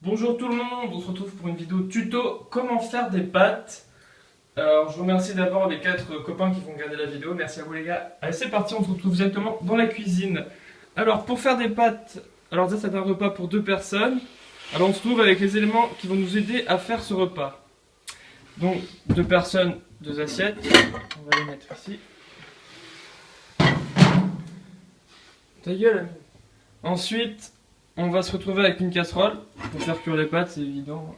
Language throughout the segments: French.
Bonjour tout le monde, on se retrouve pour une vidéo tuto comment faire des pâtes. Alors je remercie d'abord les 4 copains qui vont regarder la vidéo, merci à vous les gars. Allez c'est parti, on se retrouve directement dans la cuisine. Alors pour faire des pâtes, alors ça c'est un repas pour 2 personnes. Alors on se trouve avec les éléments qui vont nous aider à faire ce repas. Donc 2 personnes, 2 assiettes, on va les mettre ici. Ta gueule ami. Ensuite, on va se retrouver avec une casserole pour faire cuire les pâtes, c'est évident.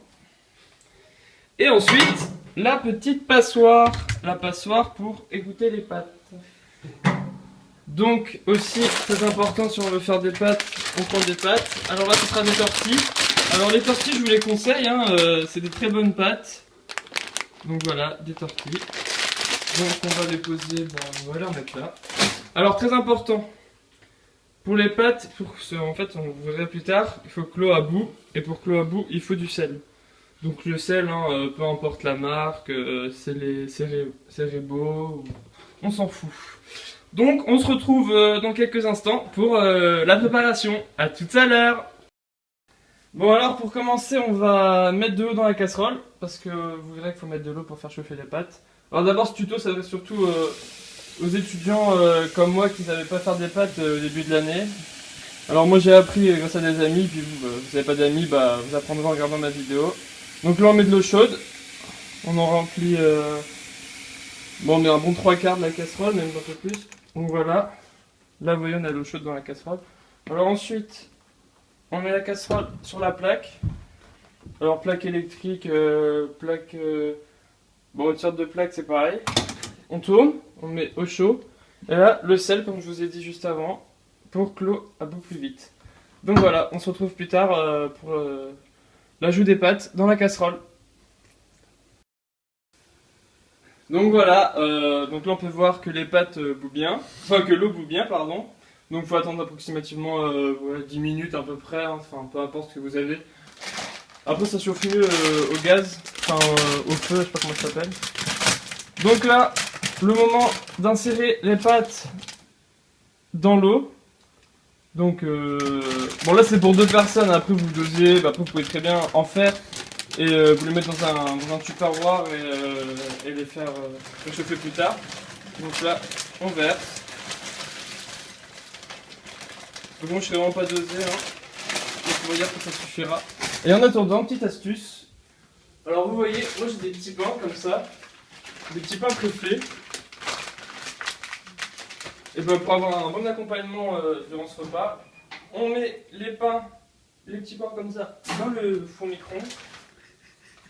Et ensuite, la petite passoire. La passoire pour égoutter les pâtes. Donc, aussi, très important, si on veut faire des pâtes, on prend des pâtes. Alors là, ce sera des tortilles. Alors les tortilles, je vous les conseille, hein, c'est des très bonnes pâtes. Donc voilà, des tortilles. Donc on va les poser, on va les remettre là. Alors très important, pour les pâtes, en fait, on vous verra plus tard, il faut que l'eau à bout. Et pour que l'eau à bout, il faut du sel. Donc le sel, hein, peu importe la marque, c'est les Cérébo, on s'en fout. Donc on se retrouve dans quelques instants pour la préparation. À tout à l'heure. Bon alors pour commencer, on va mettre de l'eau dans la casserole, parce que vous verrez qu'il faut mettre de l'eau pour faire chauffer les pâtes. Alors d'abord ce tuto s'adresse surtout aux étudiants comme moi qui ne savaient pas faire des pâtes au début de l'année. Alors moi j'ai appris grâce à des amis, puis vous n'avez pas d'amis, vous apprendrez en regardant ma vidéo. Donc là on met de l'eau chaude, on en remplit, bon on met un bon 3/4 de la casserole, même un peu plus. Donc voilà, là vous voyez on a l'eau chaude dans la casserole. Alors ensuite, on met la casserole sur la plaque. Alors plaque électrique, plaque, bon autre sorte de plaque c'est pareil. On tourne, on met au chaud, et là le sel comme je vous ai dit juste avant, pour que l'eau bout plus vite. Donc voilà, on se retrouve plus tard pour l'ajout des pâtes dans la casserole. Donc voilà, donc là on peut voir que les pâtes bouent bien, enfin que l'eau bout bien, pardon. Donc il faut attendre approximativement voilà, 10 minutes à peu près, hein, enfin peu importe ce que vous avez. Après ça chauffe mieux au gaz, enfin au feu, je sais pas comment ça s'appelle. Donc là, le moment d'insérer les pâtes dans l'eau. Donc bon là c'est pour 2 personnes, après vous dosez, après vous pouvez très bien en faire et vous les mettre dans un tupperware et les faire réchauffer plus tard. Donc là on verse. Donc bon je serai vraiment pas dosé, hein. Donc on va dire que ça suffira. Et en attendant, petite astuce. Alors vous voyez, moi j'ai des petits pains comme ça, des petits pains tréflés. Et ben pour avoir un bon accompagnement durant ce repas, on met les petits pains comme ça dans le four micro-ondes.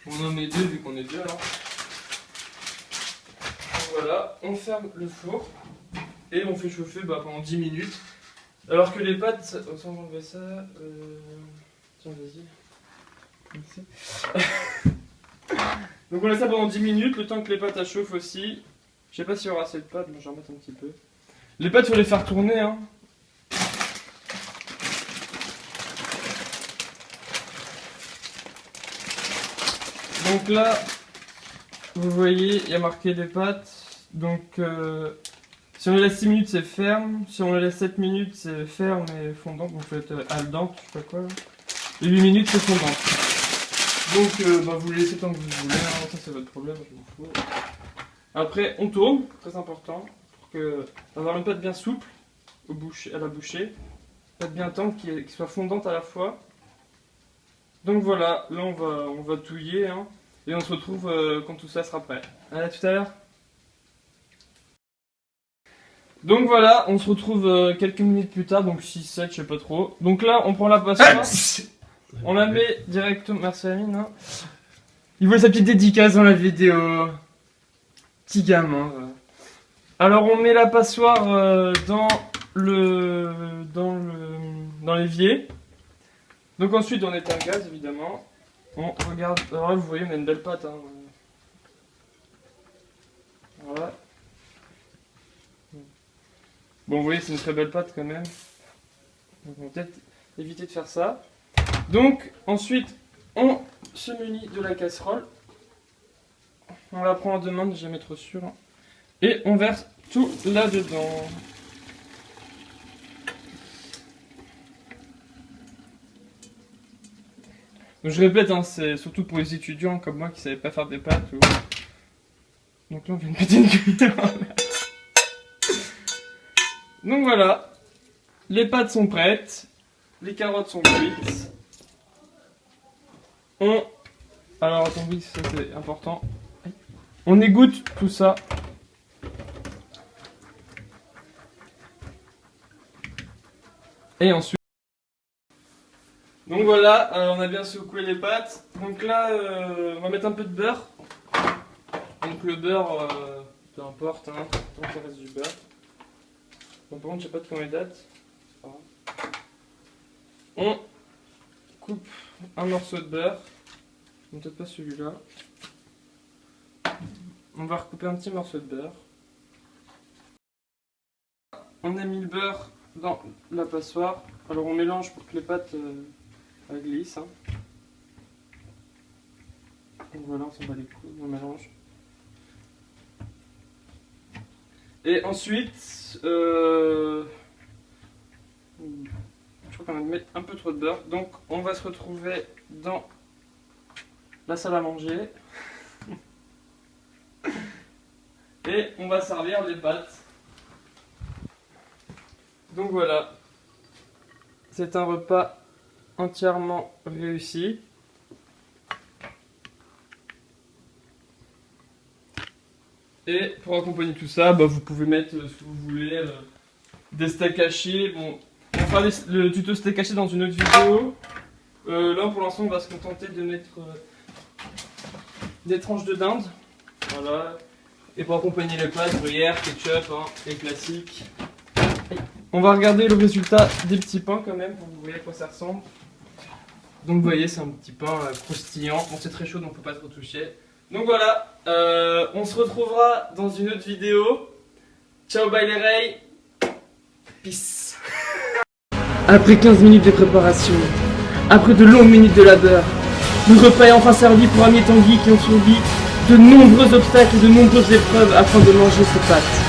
On en met 2 vu qu'on est 2 alors. Donc voilà, on ferme le four et on fait chauffer pendant 10 minutes. Alors que les pâtes, sans enlever ça, tiens vas-y. Donc on laisse ça pendant 10 minutes, le temps que les pâtes chauffent aussi. Je sais pas s'il y aura assez de pâtes, mais je vais en mettre un petit peu. Les pâtes, il faut les faire tourner, hein. Donc là, vous voyez, il y a marqué les pâtes. Donc, si on les laisse 6 minutes, c'est ferme. Si on les laisse 7 minutes, c'est ferme et fondant. Donc, vous faites al dente, je sais pas quoi. Là. Et 8 minutes, c'est fondant. Donc, vous les laissez tant que vous voulez. Hein. Ça, c'est votre problème, je m'en fous. Après, on tourne, très important, pour avoir une pâte bien souple à la bouchée. Pâte bien tendre, qui soit fondante à la fois. Donc voilà, là on va touiller, hein, et on se retrouve quand tout ça sera prêt. Allez, à tout à l'heure. Donc voilà, on se retrouve quelques minutes plus tard, donc 6-7, je sais pas trop. Donc là, on prend la passoire, on la met directement... Merci Amine, hein. Il voit sa petite dédicace dans la vidéo. Petit gamin. Voilà. Alors on met la passoire dans l'évier. Donc ensuite on éteint le gaz évidemment. On regarde, alors là vous voyez on a une belle pâte. Hein. Voilà. Bon vous voyez c'est une très belle pâte quand même. Donc on va peut-être éviter de faire ça. Donc ensuite on se munit de la casserole. On la prend en deux mains, jamais trop sûr. Hein. Et on verse tout là-dedans. Donc je répète, hein, c'est surtout pour les étudiants comme moi qui savaient pas faire des pâtes. Donc là on vient de mettre une cuillère en l'air. Donc voilà, les pâtes sont prêtes, les carottes sont cuites. Alors attends, oui, ça c'est important. On égoutte tout ça. Et ensuite... Donc voilà, on a bien secoué les pâtes. Donc là, on va mettre un peu de beurre. Donc le beurre, peu importe, hein, tant qu'il reste du beurre. Bon, par contre, je sais pas de combien il date. On coupe un morceau de beurre. Peut-être pas celui-là. On va recouper un petit morceau de beurre. On a mis le beurre dans la passoire. Alors on mélange pour que les pâtes glissent. Hein. Donc voilà, on s'en bat les couilles, on mélange. Et ensuite, je crois qu'on va mettre un peu trop de beurre. Donc on va se retrouver dans la salle à manger. Et on va servir les pâtes. Donc voilà, c'est un repas entièrement réussi. Et pour accompagner tout ça, bah, vous pouvez mettre ce que vous voulez, des steaks hachés. Bon, on fera le tuto steak haché dans une autre vidéo. Là pour l'instant on va se contenter de mettre des tranches de dinde. Voilà. Et pour accompagner les pâtes, gruyère, ketchup, hein, les classiques. On va regarder le résultat des petits pains quand même, pour que vous voyez à quoi ça ressemble. Donc vous voyez, c'est un petit pain croustillant. Bon, c'est très chaud donc faut pas trop toucher. Donc voilà, on se retrouvera dans une autre vidéo. Ciao, bye les rails. Peace. Après 15 minutes de préparation, après de longues minutes de labeur, le repas est enfin servi pour Amy et Tanguy qui ont subi de nombreux obstacles et de nombreuses épreuves afin de manger ces pâtes.